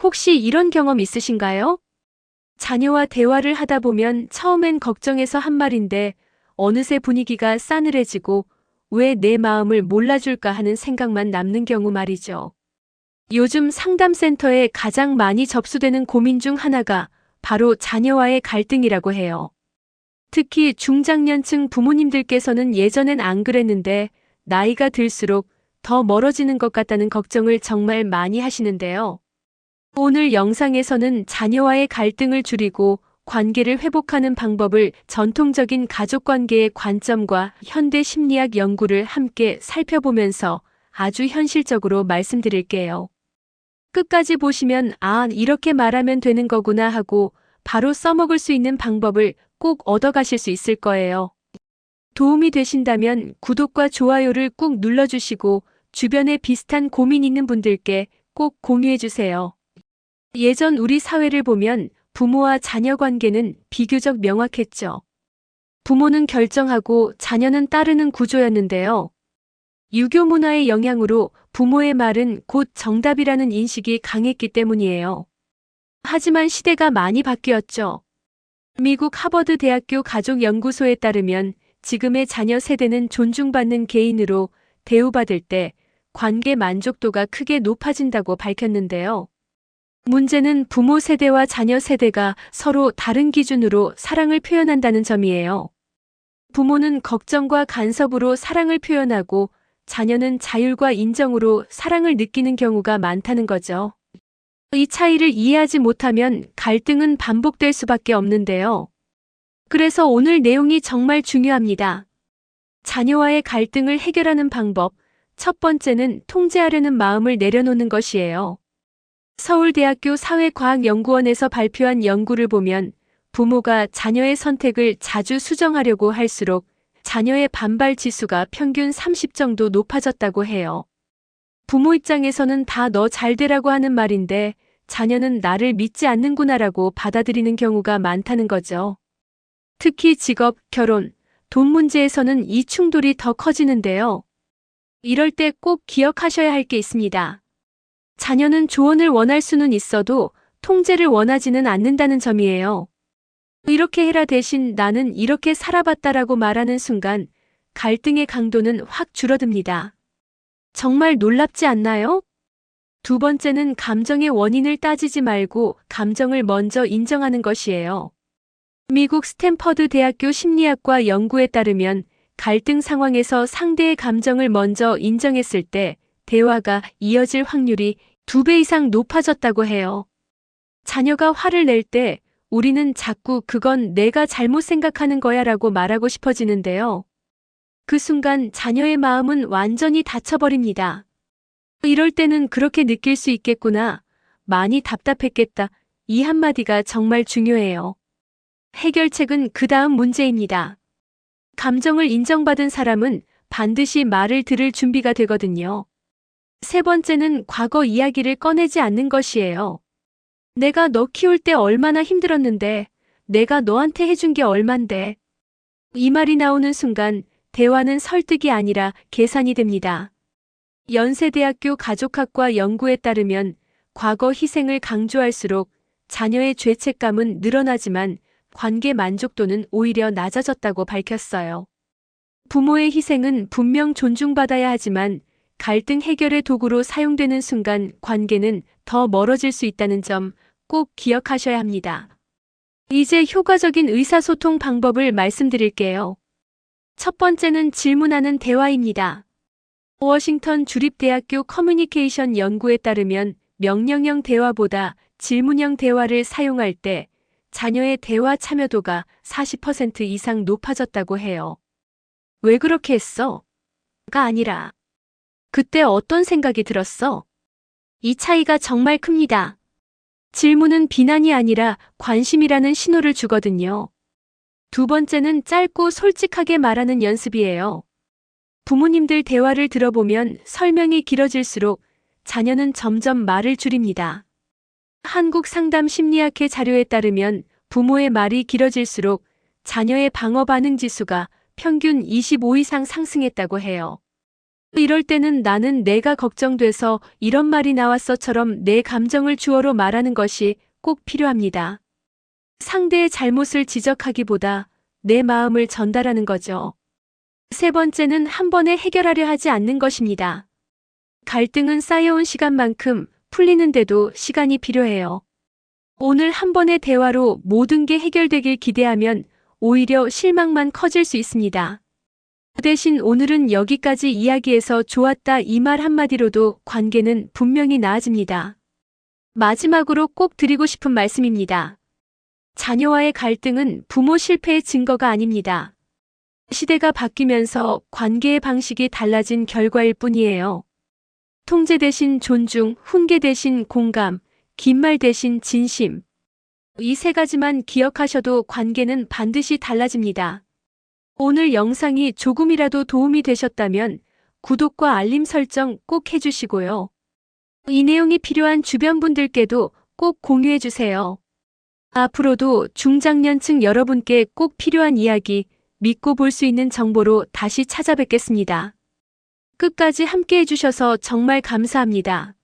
혹시 이런 경험 있으신가요? 자녀와 대화를 하다 보면 처음엔 걱정해서 한 말인데 어느새 분위기가 싸늘해지고 왜 내 마음을 몰라줄까 하는 생각만 남는 경우 말이죠. 요즘 상담센터에 가장 많이 접수되는 고민 중 하나가 바로 자녀와의 갈등이라고 해요. 특히 중장년층 부모님들께서는 예전엔 안 그랬는데 나이가 들수록 더 멀어지는 것 같다는 걱정을 정말 많이 하시는데요. 오늘 영상에서는 자녀와의 갈등을 줄이고 관계를 회복하는 방법을 전통적인 가족관계의 관점과 현대 심리학 연구를 함께 살펴보면서 아주 현실적으로 말씀드릴게요. 끝까지 보시면 이렇게 말하면 되는 거구나 하고 바로 써먹을 수 있는 방법을 꼭 얻어가실 수 있을 거예요. 도움이 되신다면 구독과 좋아요를 꾹 눌러주시고 주변에 비슷한 고민 있는 분들께 꼭 공유해주세요. 예전 우리 사회를 보면 부모와 자녀 관계는 비교적 명확했죠. 부모는 결정하고 자녀는 따르는 구조였는데요. 유교 문화의 영향으로 부모의 말은 곧 정답이라는 인식이 강했기 때문이에요. 하지만 시대가 많이 바뀌었죠. 미국 하버드 대학교 가족연구소에 따르면 지금의 자녀 세대는 존중받는 개인으로 대우받을 때 관계 만족도가 크게 높아진다고 밝혔는데요. 문제는 부모 세대와 자녀 세대가 서로 다른 기준으로 사랑을 표현한다는 점이에요. 부모는 걱정과 간섭으로 사랑을 표현하고 자녀는 자율과 인정으로 사랑을 느끼는 경우가 많다는 거죠. 이 차이를 이해하지 못하면 갈등은 반복될 수밖에 없는데요. 그래서 오늘 내용이 정말 중요합니다. 자녀와의 갈등을 해결하는 방법, 첫 번째는 통제하려는 마음을 내려놓는 것이에요. 서울대학교 사회과학연구원에서 발표한 연구를 보면 부모가 자녀의 선택을 자주 수정하려고 할수록 자녀의 반발 지수가 평균 30 정도 높아졌다고 해요. 부모 입장에서는 다 너 잘 되라고 하는 말인데 자녀는 나를 믿지 않는구나라고 받아들이는 경우가 많다는 거죠. 특히 직업, 결혼, 돈 문제에서는 이 충돌이 더 커지는데요. 이럴 때 꼭 기억하셔야 할 게 있습니다. 자녀는 조언을 원할 수는 있어도 통제를 원하지는 않는다는 점이에요. 이렇게 해라 대신 나는 이렇게 살아봤다라고 말하는 순간 갈등의 강도는 확 줄어듭니다. 정말 놀랍지 않나요? 두 번째는 감정의 원인을 따지지 말고 감정을 먼저 인정하는 것이에요. 미국 스탠퍼드 대학교 심리학과 연구에 따르면 갈등 상황에서 상대의 감정을 먼저 인정했을 때 대화가 이어질 확률이 2배 이상 높아졌다고 해요. 자녀가 화를 낼 때 우리는 자꾸 그건 내가 잘못 생각하는 거야 라고 말하고 싶어지는데요. 그 순간 자녀의 마음은 완전히 닫혀버립니다. 이럴 때는 그렇게 느낄 수 있겠구나. 많이 답답했겠다. 이 한마디가 정말 중요해요. 해결책은 그 다음 문제입니다. 감정을 인정받은 사람은 반드시 말을 들을 준비가 되거든요. 세 번째는 과거 이야기를 꺼내지 않는 것이에요. 내가 너 키울 때 얼마나 힘들었는데, 내가 너한테 해준 게 얼만데. 이 말이 나오는 순간 대화는 설득이 아니라 계산이 됩니다. 연세대학교 가족학과 연구에 따르면 과거 희생을 강조할수록 자녀의 죄책감은 늘어나지만 관계 만족도는 오히려 낮아졌다고 밝혔어요. 부모의 희생은 분명 존중받아야 하지만 갈등 해결의 도구로 사용되는 순간 관계는 더 멀어질 수 있다는 점 꼭 기억하셔야 합니다. 이제 효과적인 의사소통 방법을 말씀드릴게요. 첫 번째는 질문하는 대화입니다. 워싱턴 주립대학교 커뮤니케이션 연구에 따르면 명령형 대화보다 질문형 대화를 사용할 때 자녀의 대화 참여도가 40% 이상 높아졌다고 해요. 왜 그렇게 했어? 가 아니라 그때 어떤 생각이 들었어? 이 차이가 정말 큽니다. 질문은 비난이 아니라 관심이라는 신호를 주거든요. 두 번째는 짧고 솔직하게 말하는 연습이에요. 부모님들 대화를 들어보면 설명이 길어질수록 자녀는 점점 말을 줄입니다. 한국 상담 심리학회 자료에 따르면 부모의 말이 길어질수록 자녀의 방어 반응 지수가 평균 25 이상 상승했다고 해요. 이럴 때는 나는 내가 걱정돼서 이런 말이 나왔어처럼 내 감정을 주어로 말하는 것이 꼭 필요합니다. 상대의 잘못을 지적하기보다 내 마음을 전달하는 거죠. 세 번째는 한 번에 해결하려 하지 않는 것입니다. 갈등은 쌓여온 시간만큼 풀리는데도 시간이 필요해요. 오늘 한 번의 대화로 모든 게 해결되길 기대하면 오히려 실망만 커질 수 있습니다. 그 대신 오늘은 여기까지 이야기해서 좋았다 이 말 한마디로도 관계는 분명히 나아집니다. 마지막으로 꼭 드리고 싶은 말씀입니다. 자녀와의 갈등은 부모 실패의 증거가 아닙니다. 시대가 바뀌면서 관계의 방식이 달라진 결과일 뿐이에요. 통제 대신 존중, 훈계 대신 공감, 긴 말 대신 진심. 이 세 가지만 기억하셔도 관계는 반드시 달라집니다. 오늘 영상이 조금이라도 도움이 되셨다면 구독과 알림 설정 꼭 해주시고요. 이 내용이 필요한 주변 분들께도 꼭 공유해주세요. 앞으로도 중장년층 여러분께 꼭 필요한 이야기, 믿고 볼 수 있는 정보로 다시 찾아뵙겠습니다. 끝까지 함께 해주셔서 정말 감사합니다.